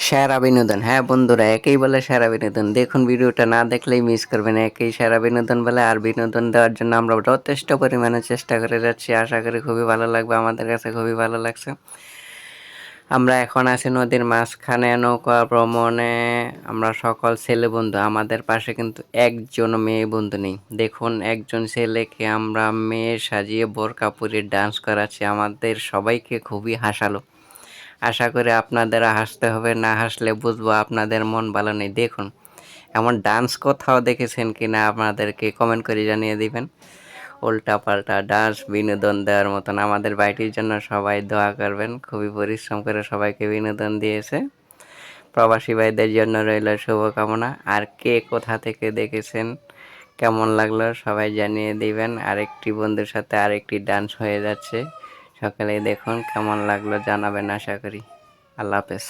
সেরা বিনোদন, হ্যাঁ বন্ধুরা, একেই বলে সেরা বিনোদন। দেখুন, ভিডিওটা না দেখলেই মিস করবেন। একেই সেরা বিনোদন বলে। আর বিনোদন দেওয়ার জন্য আমরা যথেষ্ট পরিমাণে চেষ্টা করে যাচ্ছি। আশা করি খুবই ভালো লাগবে, আমাদের কাছে খুবই ভালো লাগছে। আমরা এখন আছি নদীর মাঝখানে নৌকা ভ্রমণে। আমরা সকল ছেলে বন্ধু, আমাদের পাশে কিন্তু একজন মেয়ে বন্ধু নেই। দেখুন, একজন ছেলেকে আমরা মেয়ে সাজিয়ে বোরকা পরিয়ে ডান্স করাচ্ছি, আমাদের সবাইকে খুবই হাসালো। আশা করি আপনাদের হাসতে হবে, না হাসলে বুঝবো আপনাদের মন ভালো নেই। দেখুন, এমন ডান্স কোথাও দেখেছেন কিনা আপনাদেরকে কমেন্ট করে জানিয়ে দিবেন। উল্টা পাল্টা ডান্স বিনোদন দেওয়ার মতন। আমাদের বাইটির জন্য সবাই দোয়া করবেন, খুবই পরিশ্রম করে সবাইকে বিনোদন দিয়েছে। প্রবাসী ভাইদের জন্য রইল শুভকামনা। আর কে কোথা থেকে দেখেছেন, কেমন লাগলো সবাই জানিয়ে দিবেন। আরেকটি বন্ধুর সাথে আরেকটি ডান্স হয়ে যাচ্ছে, সকালেই দেখুন কেমন লাগলো জানাবেন। আশা করি। আল্লাহ হাফেজ।